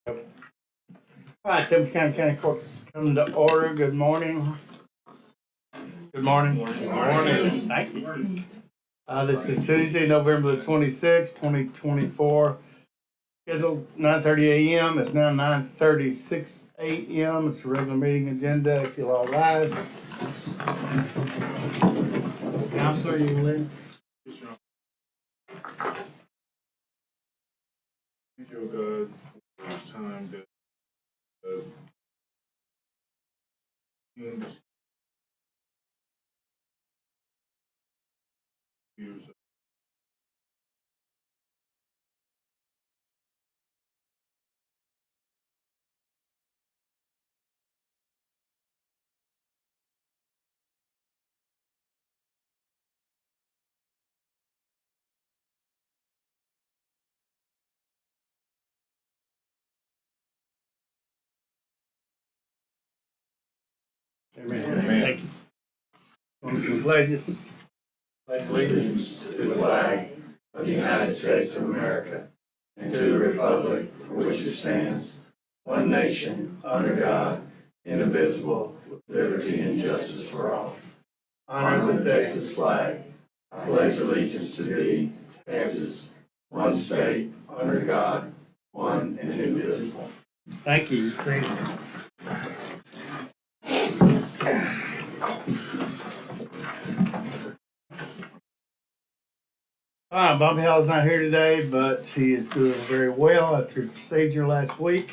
All right, Tims County Court come to order. Good morning. Good morning. Good morning. Thank you. This is Tuesday, November the 26th, 2024. Scheduled 9:30 a.m. It's now 9:36 a.m. It's a regular meeting agenda. If you'll all rise. Counselor, you leave. Thank you, God, for this time that humans use. Amen. Amen. Thank you. On some pledges. Pledge allegiance to the flag of the United States of America and to the republic for which it stands, one nation, under God, indivisible, with liberty and justice for all. Honor the Texas flag. I pledge allegiance to thee, Texas, one state, under God, one and indivisible. Thank you. Bobby Hall's not here today, but he is doing very well after his procedure last week.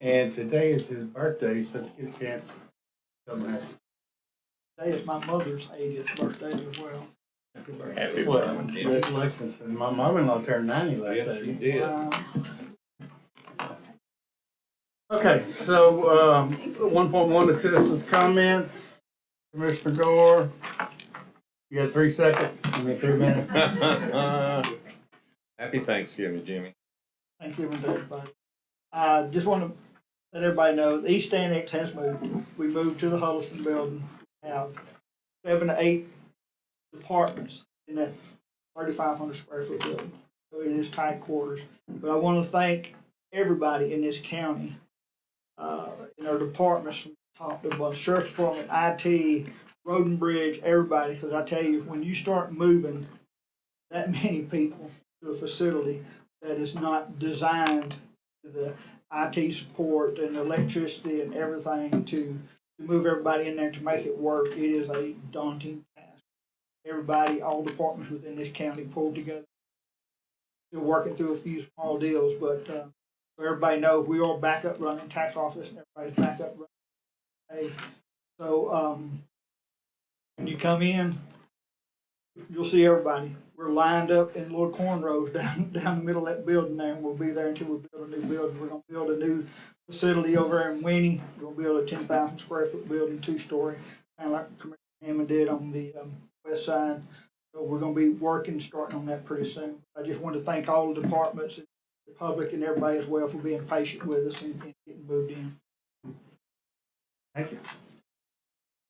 And today is his birthday, so if you get a chance, come back. Today is my mother's 80th birthday as well. Happy birthday. Congratulations. And my mom-in-law turned 90 last Saturday. did. Okay, so 1.1, the citizens' comments. Commissioner Gore, you got 3 seconds. 3 minutes. Happy Thanksgiving, Jimmy. Thanksgiving to everybody. I just want to let everybody know the East Annex has moved. We moved to the Huddleston building. We have 7 to 8 departments in that 3,500 square foot building. So it is tight quarters. But I want to thank everybody in this county, in our departments from top to bottom, Sheriff's Department, IT, Road and Bridge, everybody, because I tell you, when you start moving that many people to a facility that is not designed to the IT support and electricity and everything to move everybody in there to make it work, it is a daunting task. Everybody, all departments within this county pulled together. Still working through a few small deals, but so everybody knows we are back up running, tax office, and everybody's back up running. So when you come in, you'll see everybody. We're lined up in little cornrows down the middle of that building there, and we'll be there until we build a new building. We're going to build a new facility over there in Winnie. We're going to build a 10,000 square foot building, 2-story, kind of like Commissioner Hammond did on the west side. So we're going to be working, starting on that pretty soon. I just want to thank all the departments, and the public, and everybody as well for being patient with us and getting moved in. Thank you.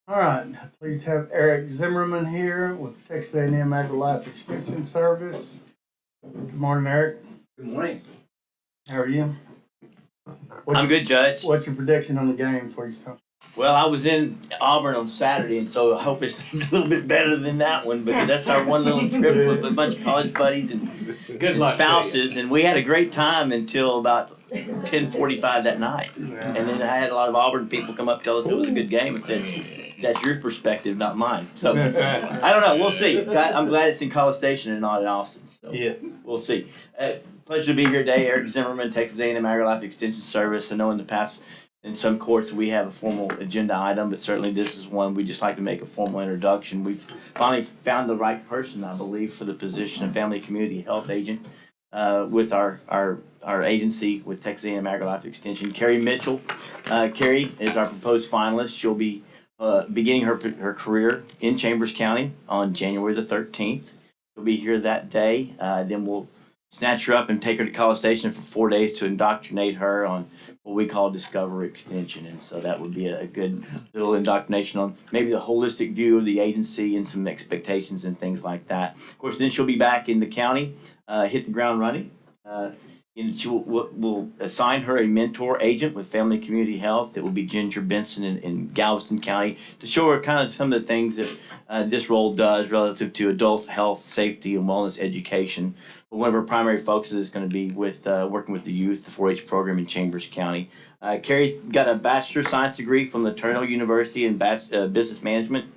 All right, please have Eric Zimmerman here with Texas A&M AgriLife Extension Service. Good morning, Eric. Good morning. How are you? I'm good, Judge. What's your prediction on the game for you? Well, I was in Auburn on Saturday, and so I hope it's a little bit better than that one because that's our one little trip with a bunch of college buddies and spouses, and we had a great time until about 10:45 that night. And then I had a lot of Auburn people come up tell us it was a good game and said, that's your perspective, not mine. So I don't know. We'll see. I'm glad it's in College Station and not in Austin. So Yeah. We'll see. Pleasure to be here today. Eric Zimmerman, Texas A&M AgriLife Extension Service. I know in the past in some courts we have a formal agenda item, but certainly this is one we just like to make a formal introduction. We've finally found the right person, I believe, for the position of Family Community Health Agent with our agency with Texas A&M AgriLife Extension. Carrie Mitchell. Carrie is our proposed finalist. She'll be beginning her career in Chambers County on January the 13th. She'll be here that day. Then we'll snatch her up and take her to College Station for 4 days to indoctrinate her on what we call Discover Extension. And so that would be a good little indoctrination on maybe the holistic view of the agency and some expectations and things like that. Of course, then she'll be back in the county, hit the ground running. And she will assign her a mentor agent with Family and Community Health. That will be Ginger Benson in Galveston County to show her kind of some of the things that this role does relative to adult health, safety, and wellness education. But one of her primary focuses is going to be with working with the youth, the 4-H program in Chambers County. Carrie got a Bachelor of Science degree from Latino University in Business Management.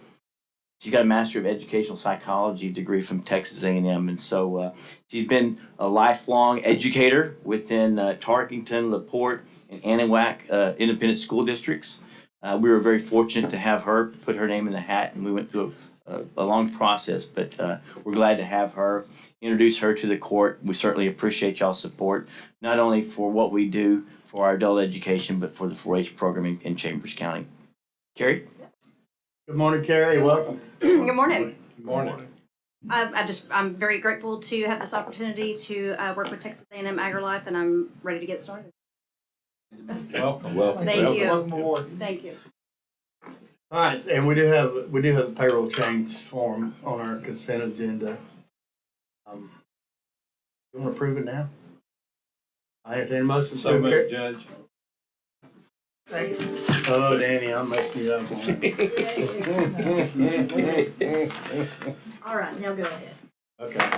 She's got a Master of Educational Psychology degree from Texas A&M, and so she's been a lifelong educator within Tarkington, LaPorte, and Anahuac independent school districts. We were very fortunate to have her put her name in the hat, and we went through a long process, but we're glad to have her, introduce her to the court. We certainly appreciate y'all's support, not only for what we do for our adult education, but for the 4-H program in Chambers County. Carrie? Good morning, Carrie. Welcome. Good morning. Good morning. I'm very grateful to have this opportunity to work with Texas A&M AgriLife, and I'm ready to get started. Welcome. Thank you. Welcome aboard. Thank you. All right, and we do have a payroll change form on our consent agenda. You want to approve it now? I entertain a motion. to So approve. moved, Judge. Thank you. Oh, Danny, I'm messing you up. All right, now go ahead. Okay.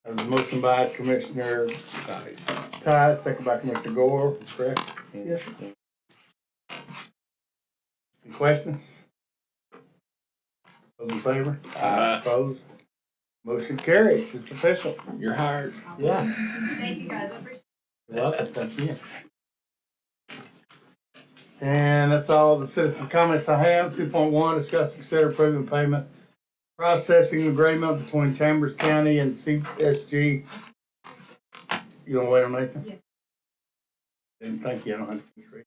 There's a motion by Commissioner Ty, second by Commissioner Gore, correct? Yes. Any questions? Those in favor? Opposed? Motion carries. It's official. You're hired. Yeah. Thank you, guys. I appreciate it. You're welcome. Thank you. And that's all the citizen comments I have. 2.1, discuss, consider approving payment processing agreement between Chambers County and CSG. You want to wait on Nathan? Yes. Thank you. I don't have to read.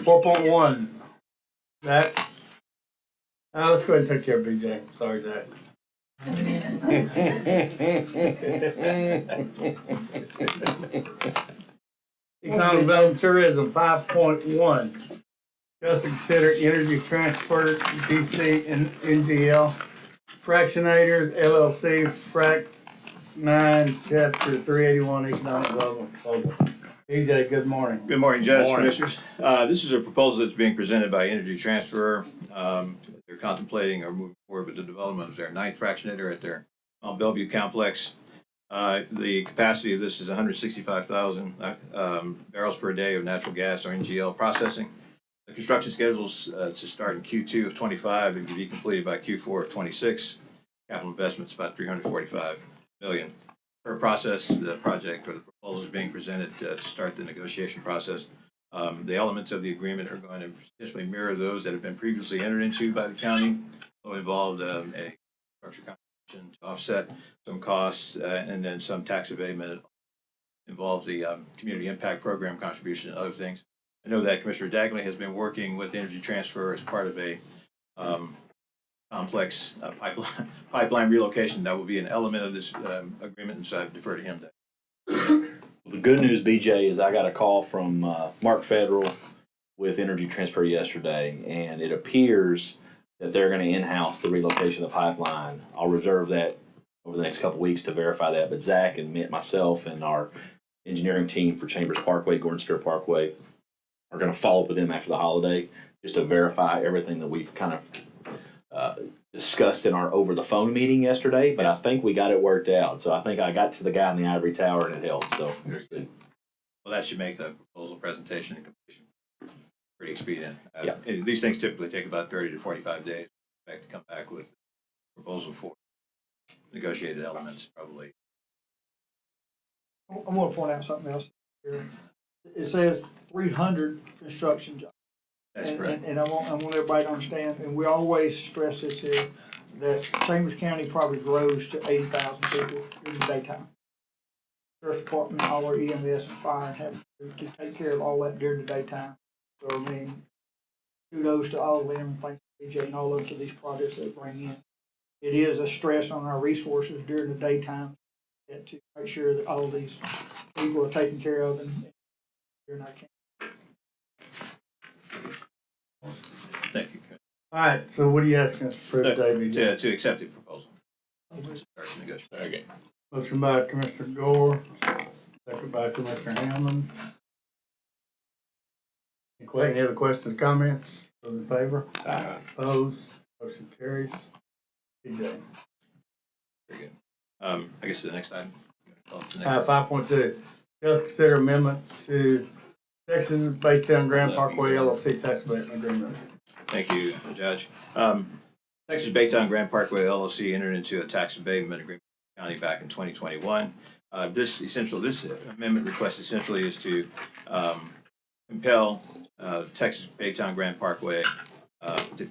4.1. That. Let's go ahead and take care of BJ. Sorry, Zach. Economic Development Tourism, 5.1. Discuss and consider energy transfer, DC and NGL, Fractionators, LLC, Frac 9, Chapter 381, Economic Development Proposal. EJ, good morning. Good morning, Judge, Commissioners. This is a proposal that's being presented by Energy Transfer. They're contemplating or moving forward with the development of their 9th fractionator at their Mount Bellevue complex. The capacity of this is 165,000 barrels per day of natural gas or NGL processing. The construction schedules to start in Q2 of 25 and to be completed by Q4 of 26. Capital investment's about $345 million. Per process, the project or the proposal is being presented to start the negotiation process. The elements of the agreement are going to essentially mirror those that have been previously entered into by the county. It involved a structure contribution to offset some costs and then some tax abatement. It involves the community impact program contribution and other things. I know that Commissioner Dagley has been working with Energy Transfer as part of a complex pipeline relocation. That will be an element of this agreement, and so I defer to him. The good news, BJ, is I got a call from Mark Federal with Energy Transfer yesterday, and it appears that they're going to in-house the relocation of the pipeline. I'll reserve that over the next couple of weeks to verify that, but Zach and myself and our engineering team for Chambers Parkway, Gordon Spear Parkway, are going to follow up with them after the holiday just to verify everything that we've kind of discussed in our over the phone meeting yesterday, but I think we got it worked out. So I think I got to the guy in the ivory tower and it helped. So Well, that should make the proposal presentation and completion pretty expedient. Yeah. These things typically take about 30 to 45 days. In fact, to come back with a proposal for negotiated elements, probably. I'm gonna point out something else here. It says 300 construction jobs. That's correct. And I want everybody to understand, and we always stress this here, that Chambers County probably grows to 80,000 people in the daytime. Sheriff's Department, all our EMS and fire have to take care of all that during the daytime. So I mean, kudos to all of them, and thanks to BJ and all of them for these projects they bring in. It is a stress on our resources during the daytime to make sure that all of these people are taken care of and during our camp. Thank you. All right, so what are you asking us to approve today, BJ? To accept the proposal. Start the negotiation. okay. Motion by Commissioner Gore, second by Commissioner Hammond. Any other questions, comments? Those in favor? Opposed? Motion carries. BJ. Very good. I guess the next item. 5.2, discuss consider amendment to Texas Baytown Grand Parkway LLC tax abatement agreement. Thank you, Judge. Texas Baytown Grand Parkway LLC entered into a tax abatement agreement with the county back in 2021. This amendment request essentially is to compel Texas Baytown Grand Parkway to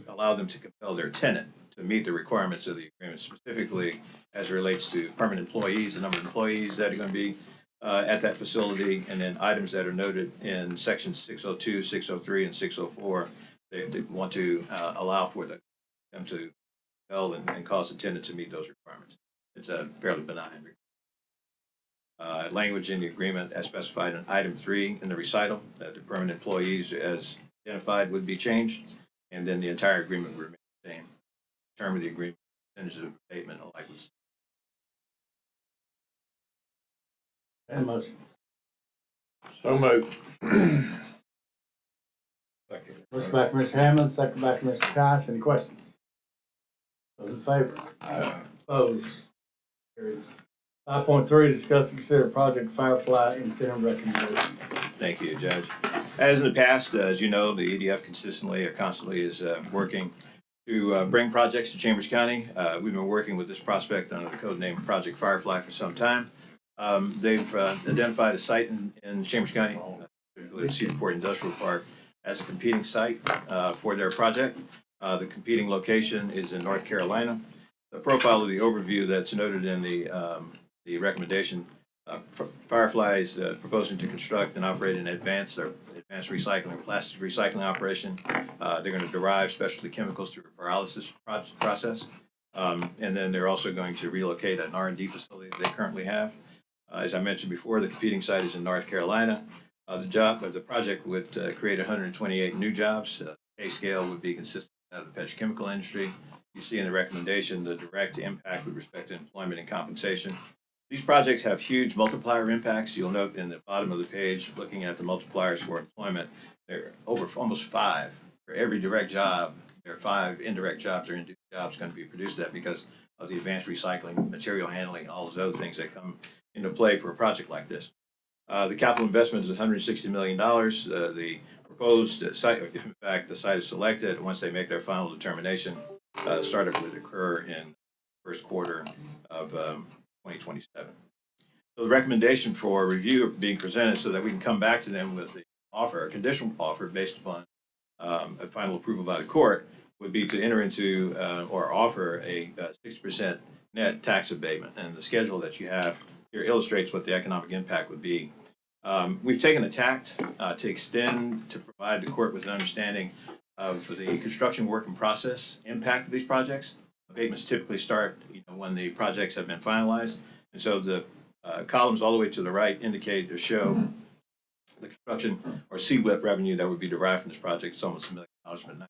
allow them to compel their tenant to meet the requirements of the agreement, specifically as it relates to permanent employees, the number of employees that are going to be at that facility, and then items that are noted in sections 602, 603, and 604. They want to allow for them to compel and cause the tenant to meet those requirements. It's a fairly benign language in the agreement as specified in item 3 in the recital that the permanent employees as identified would be changed, and then the entire agreement would remain the same. Term of the agreement, percentage of abatement, and like was. And motion. So moved. Motion by Commissioner Hammond, second by Commissioner Tice. Any questions? Those in favor? Opposed? Carries. 5.3, discuss and consider Project Firefly incentive recommendation. Thank you, Judge. As in the past, as you know, the EDF consistently or constantly is working to bring projects to Chambers County. We've been working with this prospect under the code name Project Firefly for some time. They've identified a site in Chambers County, particularly the Cedarport Industrial Park, as a competing site for their project. The competing location is in North Carolina. The profile of the overview that's noted in the recommendation, Firefly is proposing to construct and operate an advanced recycling, plastic recycling operation. They're going to derive specialty chemicals through a pyrolysis process. And then they're also going to relocate an R&D facility that they currently have. As I mentioned before, the competing site is in North Carolina. The project would create 128 new jobs. Pay scale would be consistent of the petrochemical industry. You see in the recommendation the direct impact with respect to employment and compensation. These projects have huge multiplier impacts. You'll note in the bottom of the page, looking at the multipliers for employment, they're over almost 5. For every direct job, there are 5 indirect jobs or induced jobs going to be produced at because of the advanced recycling, material handling, all those other things that come into play for a project like this. The capital investment is $160 million. The proposed site, if in fact the site is selected, once they make their final determination, startup would occur in first quarter of 2027. So the recommendation for review being presented so that we can come back to them with the offer, a conditional offer based upon a final approval by the court, would be to enter into or offer a 6% net tax abatement. And the schedule that you have here illustrates what the economic impact would be. We've taken a tact to extend, to provide the court with an understanding of the construction work in process impact of these projects. Abatements typically start when the projects have been finalized. And so the columns all the way to the right indicate or show the construction or CWIP revenue that would be derived from this project. It's almost $1 million, but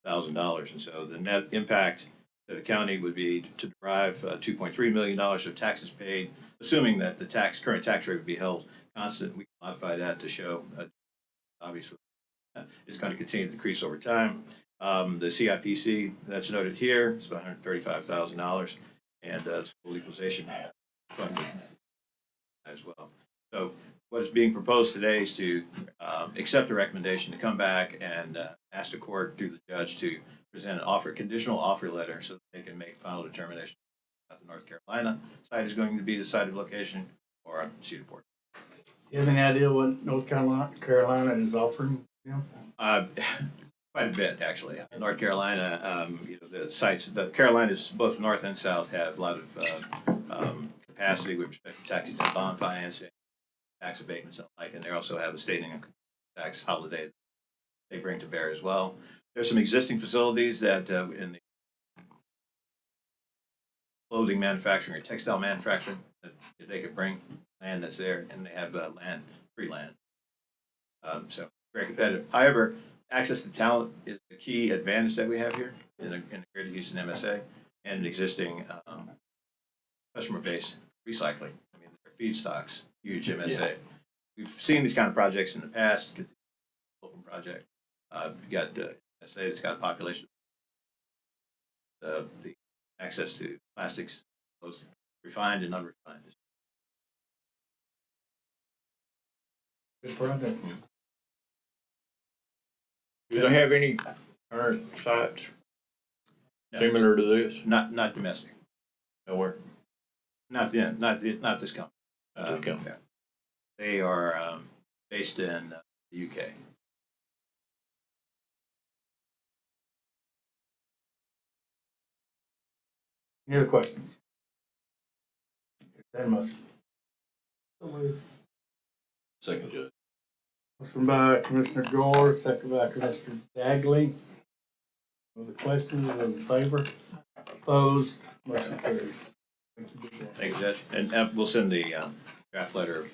$9,000. And so the net impact to the county would be to derive $2.3 million of taxes paid, assuming that the current tax rate would be held constant. We can modify that to show, obviously, it's going to continue to decrease over time. The CIPC that's noted here is about $135,000, and school equalization funded as well. So what is being proposed today is to accept the recommendation to come back and ask the court through the judge to present an conditional offer letter so that they can make final determination that the North Carolina site is going to be the site of location or Cedarport. Do you have any idea what North Carolina is offering? Quite a bit, actually. North Carolina, the sites, the Carolinas, both north and south, have a lot of capacity with respect to taxes and bond financing, tax abatements and the like, and they also have a state income tax holiday they bring to bear as well. There's some existing facilities that in the clothing manufacturing or textile manufacturing that they could bring land that's there, and they have free land. So very competitive. However, access to talent is the key advantage that we have here in the Greater Houston MSA and an existing customer base recycling. I mean, their feedstocks, huge MSA. We've seen these kind of projects in the past, get the open project. You got MSA that's got a population, the access to plastics, both refined and unrefined. Good project. Do they have any current sites No. similar to this? Not domestic. Nowhere. Not this company. Not this company. Yeah. They are based in the UK. Any other questions? That much. Second, Judge. Motion by Commissioner Gore, second by Commissioner Dagley. Other questions, those in favor? Opposed? Motion carries. Thank you, BJ. Thank you, Judge. And we'll send the draft letter,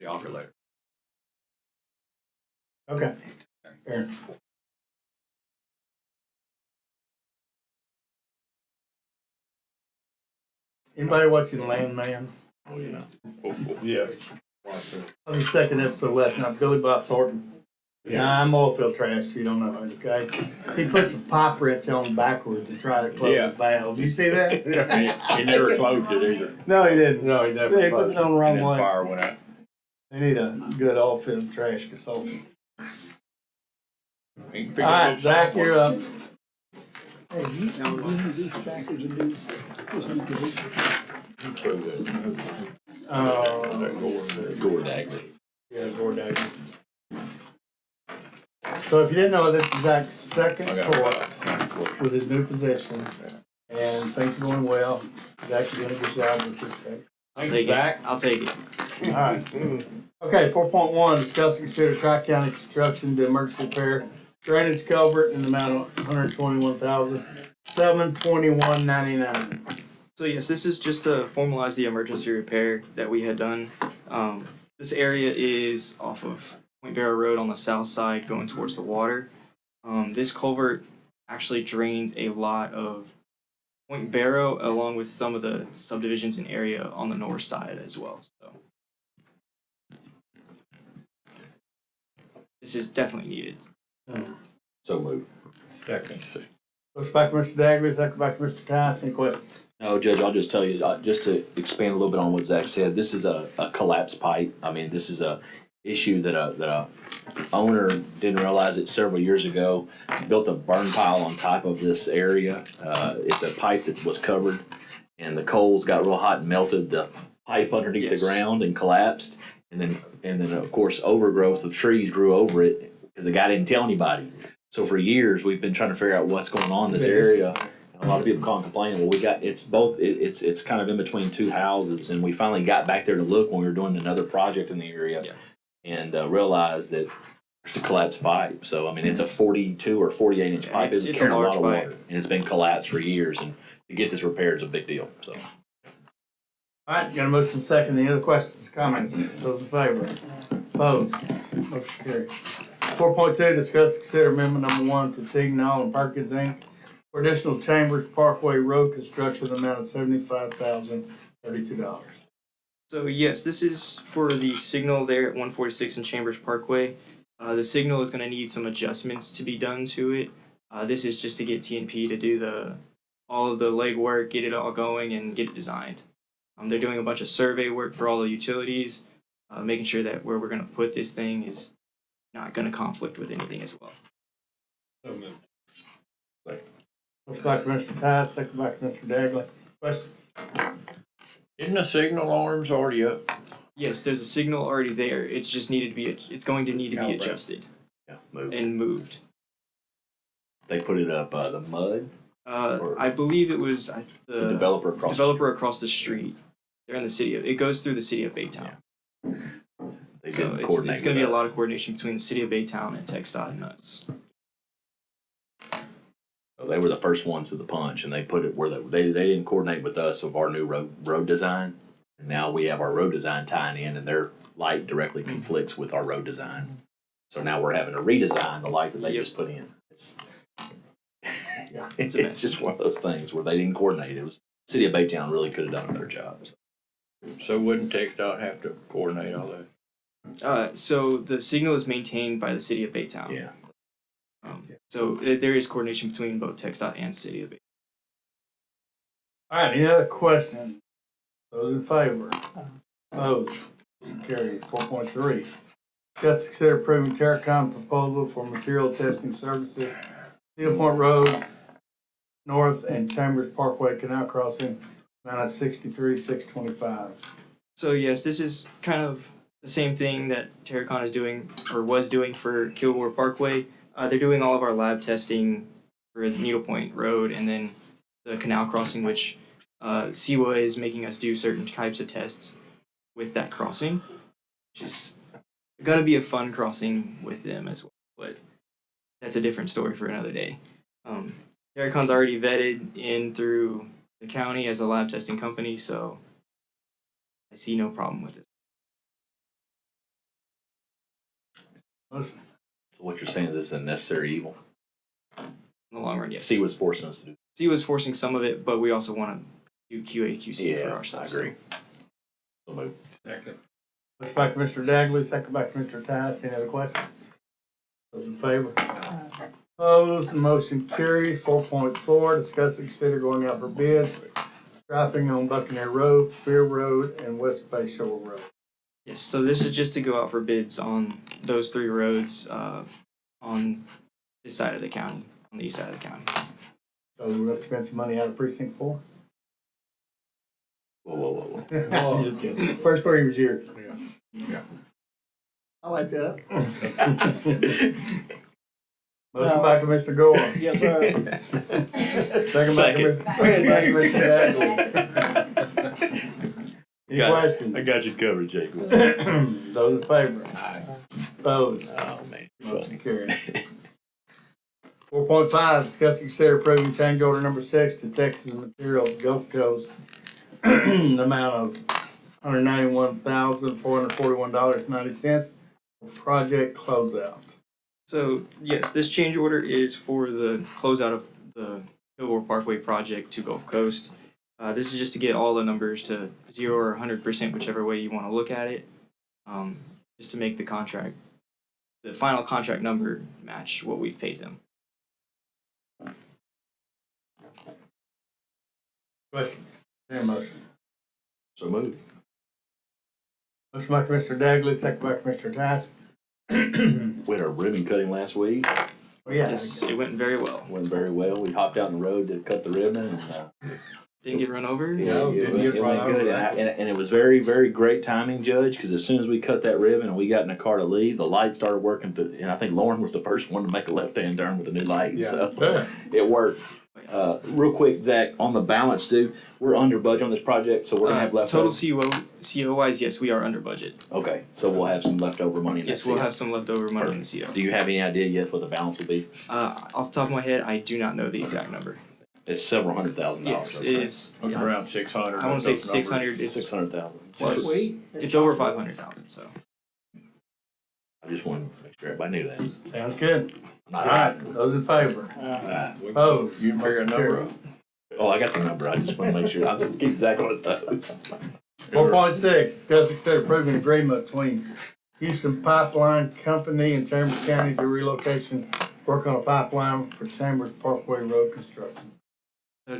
the offer letter. Okay. Aaron. Anybody watching Landman? Oh, yeah. Yeah. On the second episode last night, Billy Bob Thornton. Nah, I'm oil field trash, you don't know, okay? He put some pipe wrench on backwards to try to close Yeah. the valve. You see that? He never closed it either. No, he didn't. No, he never. Yeah, he puts it on the wrong And then way. fire went out. They need a good oil field trash consultant. He can All pick right, up Zach, software. you're up. Gore Dagley. Yeah, Gord Dagley. So if you didn't know, this is Zach's second I got it. court with his new position, and things are going well. He's actually doing a good job with this thing. I'll take Zach. it. I'll take it. All right. Okay, 4.1, discuss and consider Tri-County construction to emergency repair drainage culvert in the amount of $121,721.99. So yes, this is just to formalize the emergency repair that we had done. This area is off of Point Barrow Road on the south side going towards the water. This culvert actually drains a lot of Point Barrow along with some of the subdivisions and area on the north side as well. So this is definitely needed. So moved. Second. Motion by Commissioner Dagley, second by Commissioner Tice. Any questions? No, Judge, I'll just tell you, just to expand a little bit on what Zach said, this is a collapsed pipe. I mean, this is a issue that a owner didn't realize it several years ago. Built a burn pile on top of this area. It's a pipe that was covered, and the coals got real hot and melted the pipe underneath Yes. the ground and collapsed. And then of course overgrowth of trees grew over it because the guy didn't tell anybody. So for years we've been trying to figure out what's going on in this area. A lot of people call and complain. Well, it's kind of in between two houses, and we finally got back there to look when we were doing another project in the area, and realized that there's a collapsed pipe. So I mean, it's a 42 or 48-inch pipe. It's a carrying a lot large of pipe. water, and it's been collapsed for years. And to get this repaired is a big deal. So All right, got a motion second. Any other questions, comments? Those in favor? Opposed? Motion carries. 4.2, discuss and consider amendment number 1 to Tignall and Perkins Inc. for additional Chambers Parkway road construction amount of $75,032. So yes, this is for the signal there at 146 in Chambers Parkway. The signal is going to need some adjustments to be done to it. This is just to get TNP to do all of the legwork, get it all going, and get it designed. They're doing a bunch of survey work for all the utilities, making sure that where we're going to put this thing is not going to conflict with anything as well. Motion by Commissioner Tice, second by Commissioner Dagley. Questions? Isn't the signal arms already up? Yes, there's a signal already there. It's just needed to be. It's going to need to be Calibrate. adjusted yeah, moved. and moved. They put it up the mud. I believe it was The the developer across developer across the street. They're in the city of. It goes through the city of Baytown. They So didn't it's coordinate going to be with a lot us. of coordination between the city of Baytown and TxDOT and us. They were the first ones to the punch, and they put it where they didn't coordinate with us of our new road design. And now we have our road design tying in, and their light directly conflicts with our road design. So now we're having to redesign the light that they Yep. just put in. It's It's a mess. just one of those things where they didn't coordinate. It was City of Baytown really could have done a better job. So wouldn't TxDOT have to coordinate all that? So the signal is maintained by the city of Baytown. Yeah. So there is coordination between both TxDOT and city of Baytown. All right, any other questions? Those in favor? Opposed? Carries. 4.3. Discuss, consider approving Terracom proposal for material testing services, Cedar Point Road, North and Chambers Parkway Canal Crossing, amount of $63,625. So yes, this is kind of the same thing that Terracon is doing or was doing for Kilgore Parkway. They're doing all of our lab testing for Needle Point Road and then the canal crossing, which SEWA is making us do certain types of tests with that crossing, which is gonna be a fun crossing with them as well. But that's a different story for another day. Terracon's already vetted in through the county as a lab testing company, so I see no problem with it. So what you're saying is it's a necessary evil. In the long run, yes. C was forcing us to do. SEWA is forcing some of it, but we also want to do QA QC for Yeah, our stuff. I agree. So move. Second. Motion by Commissioner Dagley, second by Commissioner Tice. Any other questions? Those in favor? Opposed? Motion carries. 4.4. Discuss and consider going out for bids, striping on Buccaneer Road, Spear Road, and West Bay Shore Road. Yes, so this is just to go out for bids on those three roads on this side of the county, on the east side of the county. So we're gonna spend some money out of precinct 4? Whoa, whoa, whoa, whoa. I'm just kidding. First 3 was yours. I like that. Motion by Commissioner Gore. Yes, sir. Second by Commissioner Dagley. Any questions? I got you covered, Jacob. Those in favor? Opposed? Oh, man. Motion carries. 4.5, discuss and consider approving change order number 6 to Texas Materials Gulf Coast, the amount of $191,441.90 for project closeout. So yes, this change order is for the closeout of the Kilgore Parkway project to Gulf Coast. This is just to get all the numbers to 0 or 100%, whichever way you want to look at it, just to make the contract, the final contract number match what we've paid them. Questions? Any motion? So move. Motion by Commissioner Dagley, second by Commissioner Tice. We had our ribbon cutting last week. Oh, yeah. Yes, it went very well. Went very well. We hopped out on the road to cut the ribbon, and Didn't get run over. No, it didn't get run went good. over. And it was very, very great timing, Judge, because as soon as we cut that ribbon and we got in the car to leave, the light started working. And I think Lauren was the first one to make a left-hand turn with the new light. Yeah. So Good. it worked. Yes. Real quick, Zach, on the balance, dude, we're under budget on this project, so we're gonna have Total leftover. CO wise, yes, we are under budget. Okay, so we'll have some leftover money in that. Yes, we'll CO. have some leftover money in the CO. Do you have any idea yet what the balance will be? Off the top of my head, I do not know the exact number. It's several $100,000. Yes, it is. It's around 600. I want to say 600. It's 600,000. plus. Sweet. It's over 500,000. So I just wanted to make sure everybody knew that. Sounds good. I'm All not right, those in favor? Opposed? You can figure a number up. Oh, I got the number. I just want to make sure. I'll just keep Zach on his toes. 4.6, discuss and consider approving agreement between Houston Pipeline Company and Chambers County to relocation, work on a pipeline for Chambers Parkway Road construction.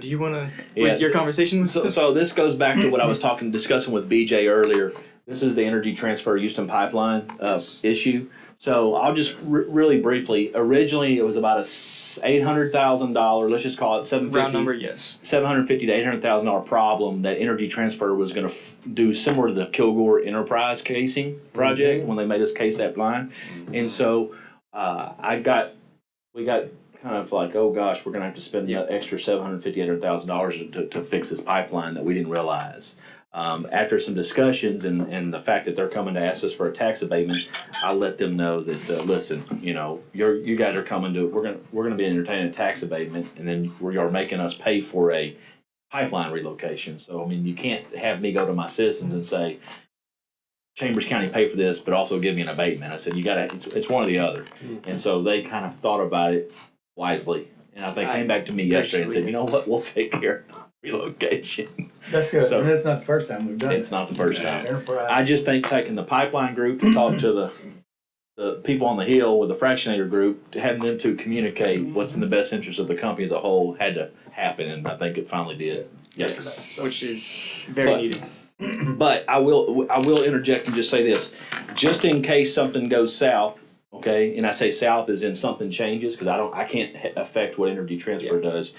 do you want to, Yeah. with your conversation? So this goes back to what I was discussing with BJ earlier. This is the Energy Transfer Houston Pipeline issue. So I'll just really briefly. Originally, it was about a $800,000. Let's just call it $750,000. Round number, yes. $750,000 to $800,000 problem that Energy Transfer was going to do, similar to the Kilgore Enterprise casing project when they made us case that line. And so we got kind of like, oh gosh, we're going to have to spend the extra $750,000, $800,000 to fix this pipeline that we didn't realize. After some discussions and the fact that they're coming to ask us for a tax abatement, I let them know that listen, you guys are coming to we're gonna be entertaining a tax abatement, and then you're making us pay for a pipeline relocation. So I mean, you can't have me go to my citizens and say, Chambers County pay for this, but also give me an abatement. I said you gotta, it's one or the other. And so they kind of thought about it wisely, and they came back to me yesterday and said, you know what, we'll take care of it. relocation. That's good, So- and it's not the first time we've done it. It's not the first time. Enterprise. I just think taking the pipeline group to talk to the people on the hill with the fractionator group, to having them to communicate what's in the best interest of the company as a whole had to happen, and I think it finally did yesterday. So. Which is very But- needed. But I will interject and just say this, just in case something goes south, okay, and I say south as in something changes, because I can't affect what Energy Transfer does.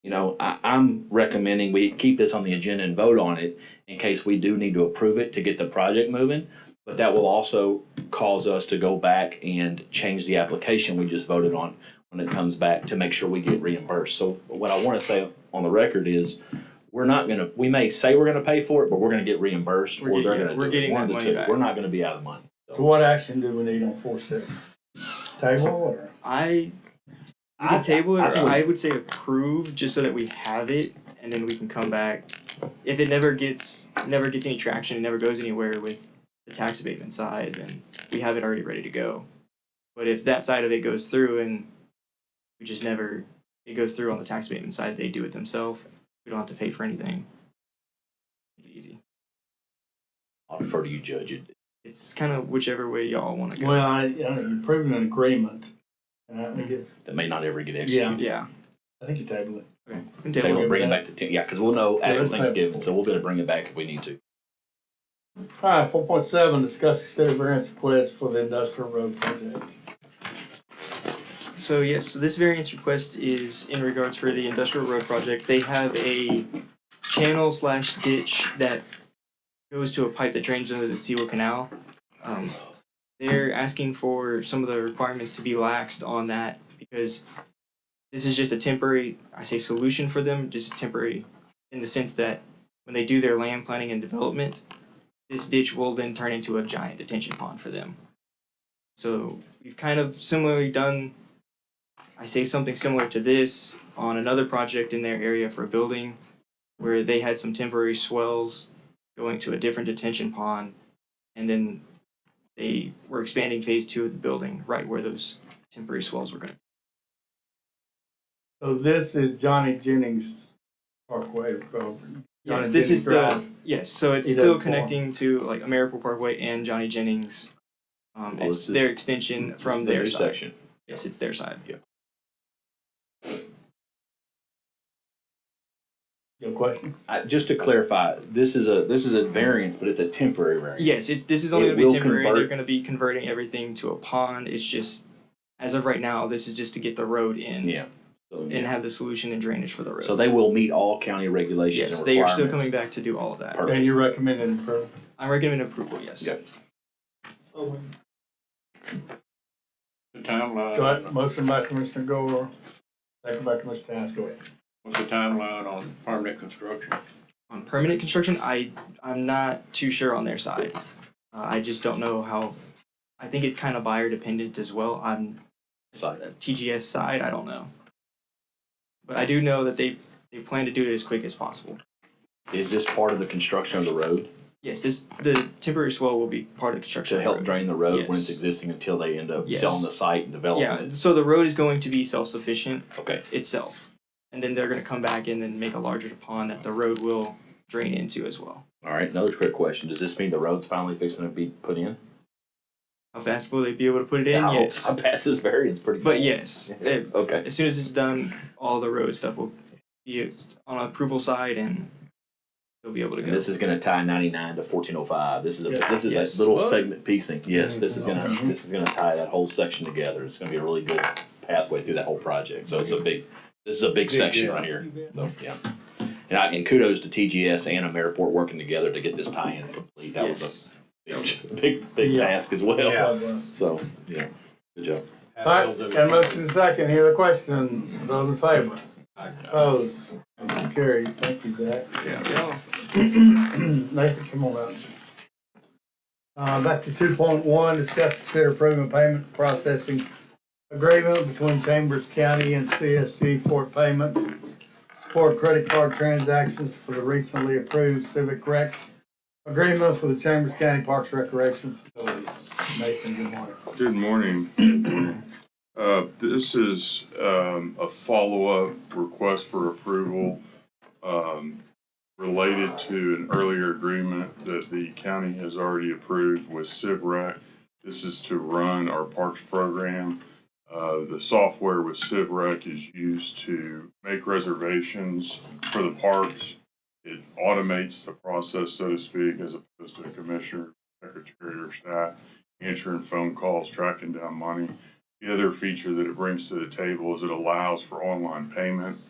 You know, I'm recommending we keep this on the agenda and vote on it in case we do need to approve it to get the project moving. But that will also cause us to go back and change the application we just voted on when it comes back to make sure we get reimbursed. So what I want to say on the record is, we may say we're gonna pay for it, but we're gonna get reimbursed, We're or getting- they're yeah, gonna we're do it. getting One that of the money two. back. We're not gonna be out of the money. So what action do we need on 4-6? Table or? We can table it, I or think we- I would say approve, just so that we have it, and then we can come back. If it never gets any traction, it never goes anywhere with the tax abatement side, then we have it already ready to go. But if that side of it goes through and we just never, it goes through on the tax abatement side, they do it themselves, we don't have to pay for anything. Easy. I'll defer to you, Judge. It's kind of whichever way y'all want to go. Well, you're proving an agreement, and I think That may not ever get executed. Yeah. I think you table it. Okay. We can They table will it. bring it back to 10, yeah, because we'll know Yeah, after let's table Thanksgiving, it. so we'll be able to bring it back if we need to. All right, 4.7, discuss consider variance request for the industrial road project. So yes, so this variance request is in regards for the industrial road project. They have a channel/ditch that goes to a pipe that drains under the Sewell Canal. They're asking for some of the requirements to be laxed on that because this is just a temporary, I say solution for them, just temporary in the sense that when they do their land planning and development, this ditch will then turn into a giant detention pond for them. So we've kind of similarly done, I say something similar to this on another project in their area for a building where they had some temporary swells going to a different detention pond, and then they were expanding phase 2 of the building right where those temporary swells were going to. So this is Johnny Jennings Parkway. Yes, Johnny this is Jennings the Drive. yes. So it's He still doesn't fall. connecting to like Ameriport Parkway and Johnny Jennings. Oh, It's this is- their extension from This is the their new side. section. Yes, it's their side. No questions? Just to clarify, this is a variance, but it's a temporary variance. Yes, this is only It going to be will temporary. They're convert- going to be converting everything to a pond. It's just as of right now, this is just to get the road in Yeah. So, and have the solution and drainage for the road. so they will meet all county regulations yes, and they are requirements. still coming back to do all of that. Perfect. And you're recommending approval? I'm recommending approval. Yes. Yep. The timeline. Go ahead, motion by Commissioner Gore, second by Commissioner Towns, go ahead. What's the timeline on permanent construction? On permanent construction, I'm not too sure on their side. I just don't know how. I think it's kind of buyer dependent as well. On TGS side, I don't know, but I do know that they plan to do it as quick as possible. Is this part of the construction of the road Yes, the temporary swell will be part of the construction. to of the help road. drain the road when it's Yes. existing until they end up Yes. selling the site and developing Yeah, it? so the road is going to be self-sufficient Okay. itself, and then they're going to come back in and make a larger pond that the road will drain into as well. All right. Another quick question. Does this mean the road's finally fixing to be put in? How fast will they be able to put it in? I Yes, pass this variance pretty but fast. yes, Okay. as soon as it's done, all the road stuff will be on approval side, and they'll be able to And go. this is going to tie 99 to 1405. This is Yes. that little What? segment piecing. Yes, this is gonna tie that whole section together. It's gonna be a really good pathway through that whole project. So this is a big section deal. right here. So yeah. And kudos to TGS and Ameriport working together to get this tie-in complete. That was Yes. a big Yeah. task as well. Yeah. So yeah, good job. All right, got a motion second, here are the questions, those in favor? Opposed? Motion carries, thank you, Zach. Yeah. Nathan, come on up. Back to 2.1, discuss consider approving payment processing agreement between Chambers County and CSG for payments, support credit card transactions for the recently approved Civic Rec agreement for the Chambers County Parks Recreation Facilities. Nathan, good morning. Good morning. This is a follow-up request for approval related to an earlier agreement that the county has already approved with CivRec. This is to run our parks program. The software with CivRec is used to make reservations for the parks. It automates the process, so to speak, as opposed to a commissioner, secretary, or staff answering phone calls, tracking down money. The other feature that it brings to the table is it allows for online payment.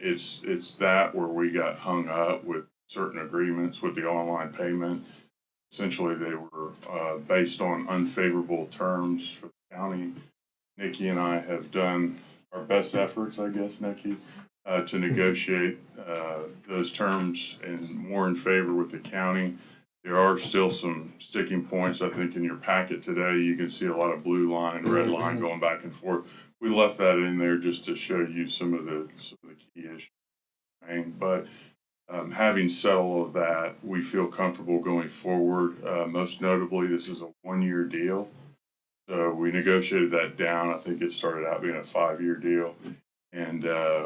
It's that where we got hung up with certain agreements with the online payment. Essentially, they were based on unfavorable terms for the county. Nikki and I have done our best efforts, I guess, Nikki, to negotiate those terms and more in favor with the county. There are still some sticking points. I think in your packet today, you can see a lot of blue line, red line going back and forth. We left that in there just to show you some of the key issues. But having said all of that, we feel comfortable going forward. Most notably, this is a 1-year deal. So we negotiated that down. I think it started out being a 5-year deal. And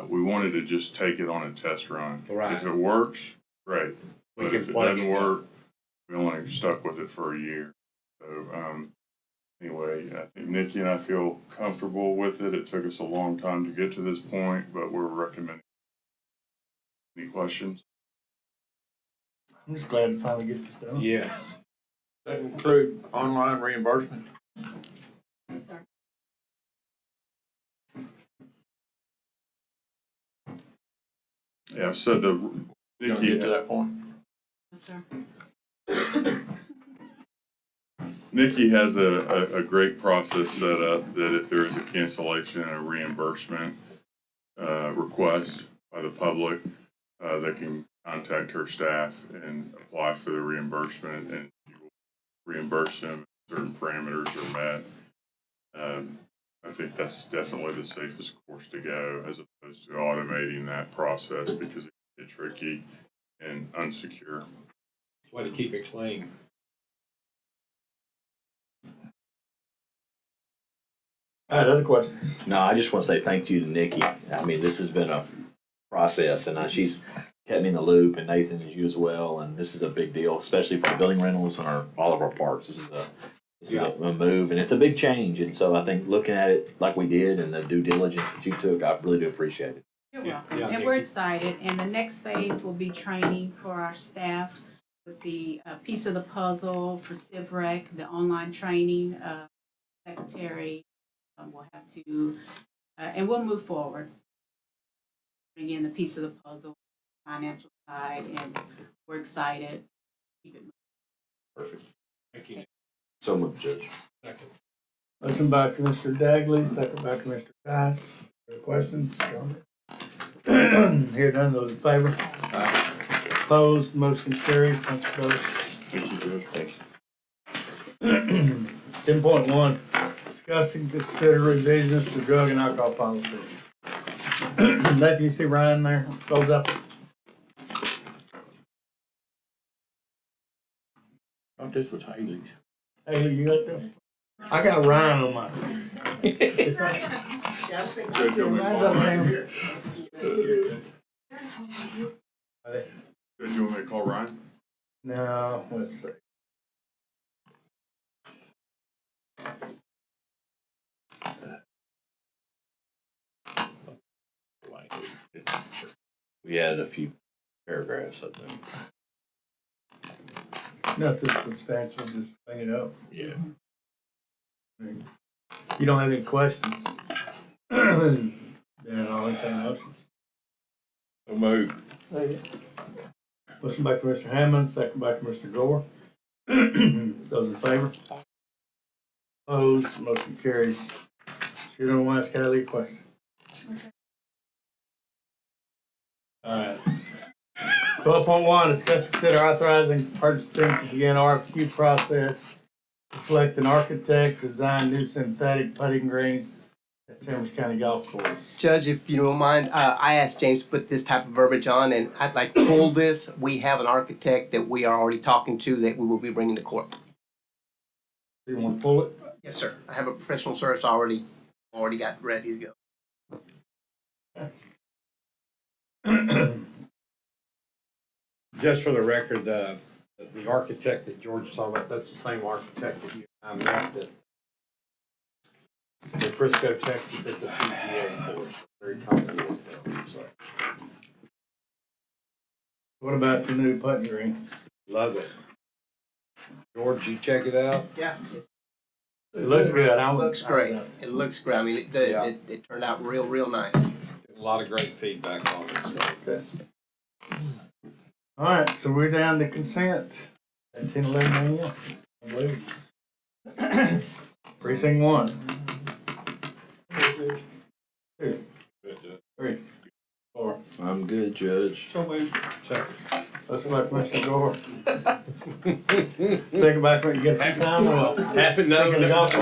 we wanted to just take it on a test run. Right. If it works, great. But if it doesn't work, we only stuck with it for a year. So anyway, I think Nikki and I feel comfortable with it. It took us a long time to get to this point, but we're recommending. Any questions? I'm just glad to finally get this done. Yeah. That include online reimbursement? Yeah, so You gonna get to that point? Nikki has a great process set up that if there is a cancellation and a reimbursement request by the public, they can contact her staff and apply for the reimbursement, and she will reimburse them if certain parameters are met. I think that's definitely the safest course to go as opposed to automating that process because it can get tricky and unsecure. That's why they keep explaining. All right, other questions? No, I just want to say thank you to Nikki. I mean, this has been a process, and she's kept me in the loop, and Nathan is you as well. And this is a big deal, especially for building rentals and all of our parks. This is a move, and it's a big change. And so I think looking at it like we did and the due diligence that you took, I really do appreciate it. You're welcome, and we're excited. And the next phase will be training for our staff with the piece of the puzzle for CivRec, the online training. Secretary will have to, and we'll move forward. Bring in the piece of the puzzle, financial side, and we're excited. Keep it moving. Perfect. Thank you. So moved, Judge. Motion by Commissioner Dagley, second by Commissioner Tice. Any questions? Hear none, those in favor? Opposed, motion carries. Thanks, folks. Thank you, Judge. Thanks. 10.1, discuss and consider revisions to drug and alcohol policy. Nathan, you see Ryan there? Goes up. Thought this was Haley's. Hey, you got this? I got Ryan on my. It's not- Judge, you want me to Ryan's call up Ryan? there. Judge, you want me to call Ryan? No, let's see. We added a few paragraphs, I think. Nothing substantial, just clean it up. Yeah. I mean, you don't have any questions? Then I'll entertain a motion. So move. Motion by Commissioner Hammond, second by Commissioner Gore. Those in favor? Opposed, motion carries. You don't want to ask Kylie a question? Alright. 12.1, discuss, consider authorizing purchasing to begin RFQ process to select an architect, design new synthetic putting greens at Chambers County Golf Course. Judge, if you don't mind, I asked James to put this type of verbiage on, and I'd like to pull this. We have an architect that we are already talking to that we will be bringing to court. Do you want to pull it? Yes, sir. I have a professional service already got ready to go. Just for the record, the architect that George is talking about, that's the same architect that you and I met at the Frisco, Texas at the PGA course. Very comfortable with them, so. What about the new putting green? Love it. George, you check it out? Yeah. It looks good. It looks great. It looks great. I mean, it turned out real nice. A lot of great feedback on it, so. Okay. All right, so we're down to consent at 10:11 a.m. I believe. Precinct 1, 2, 3, 4. I'm good, Judge. So moved. Let's let Commissioner Gore. Second back when you get some time.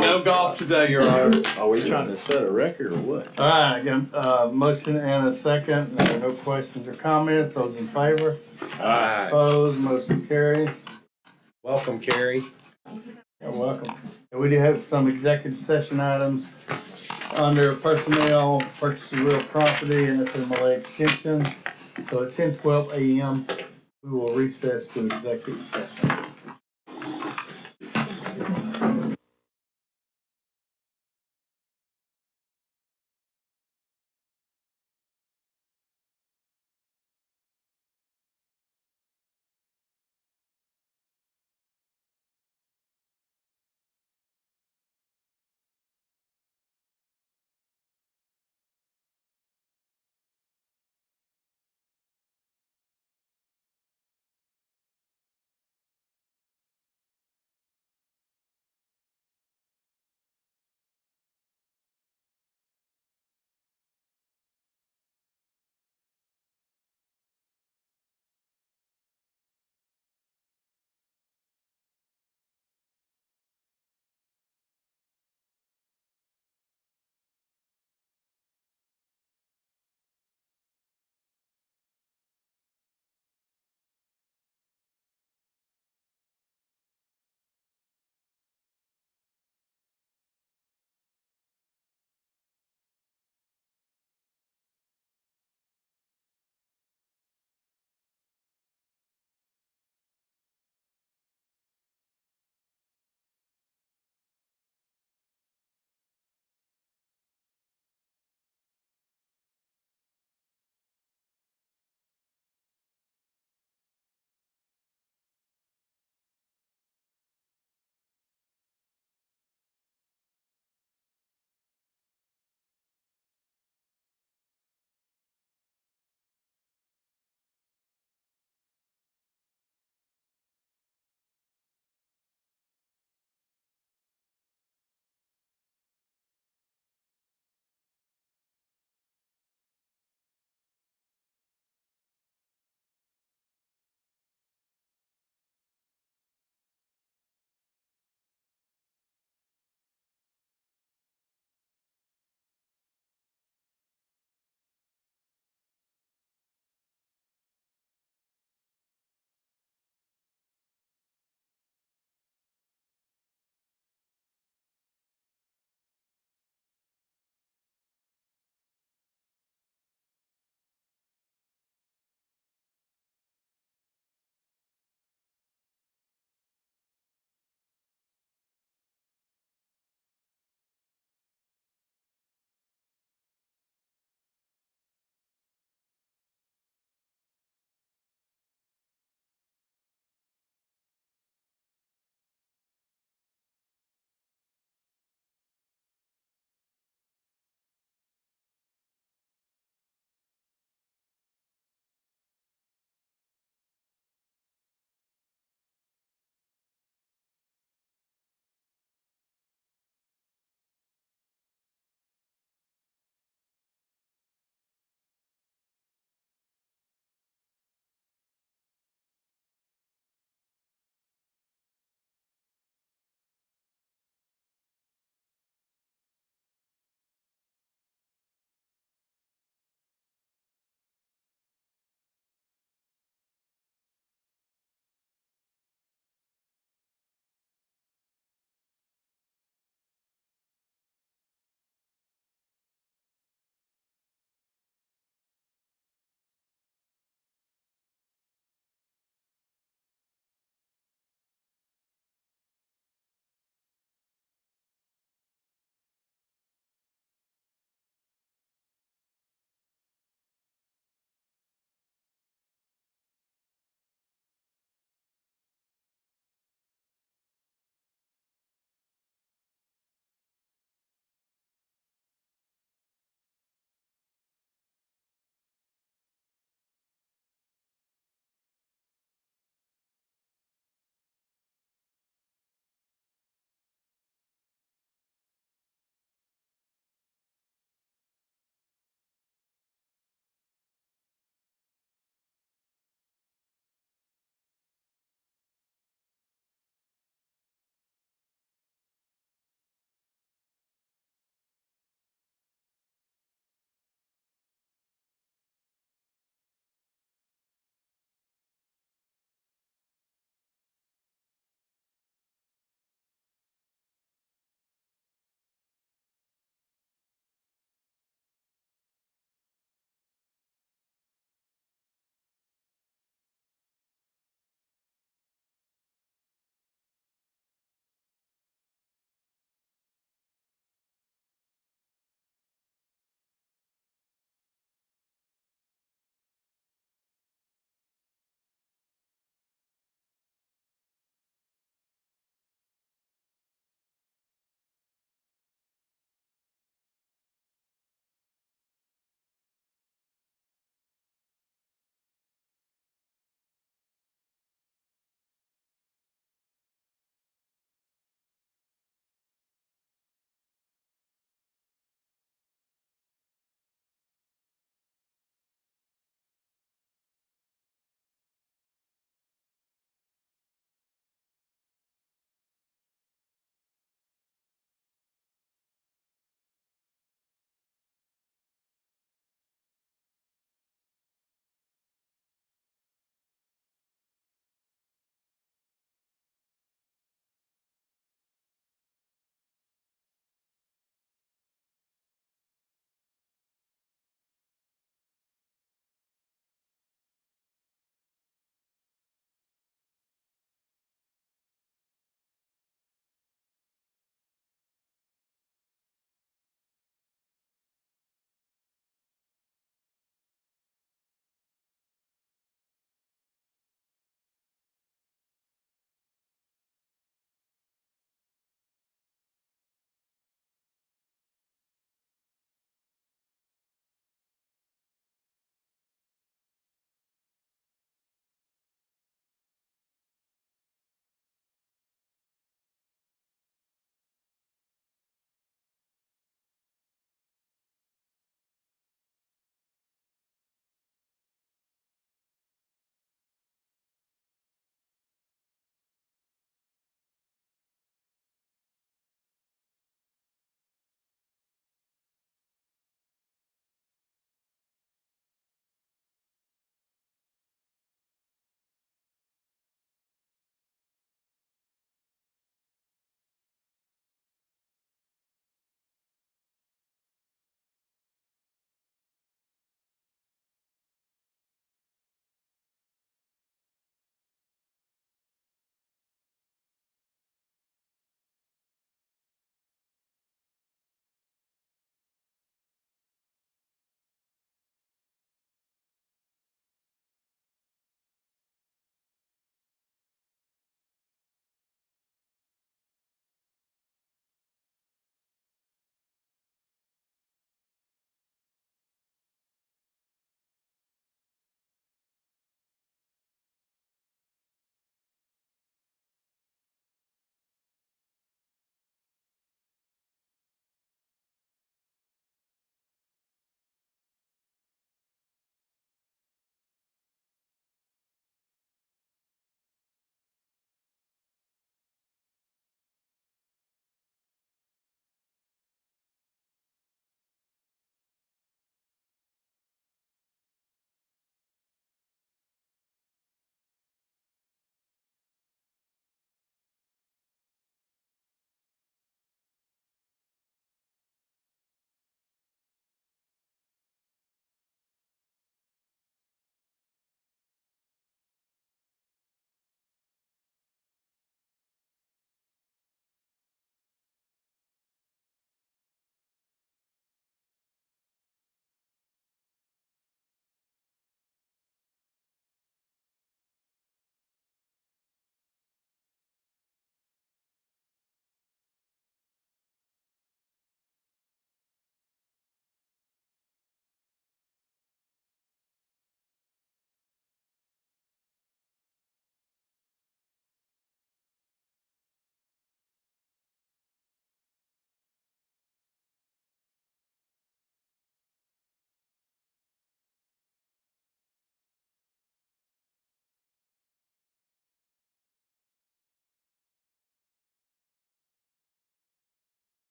No golf today, Your Honor. Are we trying to set a record or what? All right, again, motion and a second. There are no questions or comments. Those in favor? Aye. Opposed? Motion carries. Welcome, Carrie. You're welcome. And we do have some executive session items under personnel, purchase of real property, and FMLA extension. So at 10:12 a.m., we will recess to executive session.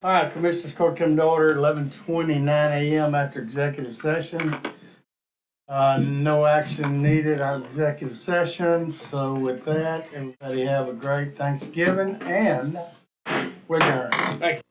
All right, Commissioners Court come to order 11:29 a.m. after executive session. No action needed out of executive session, so with that, everybody have a great Thanksgiving and we're adjourned. Thank you.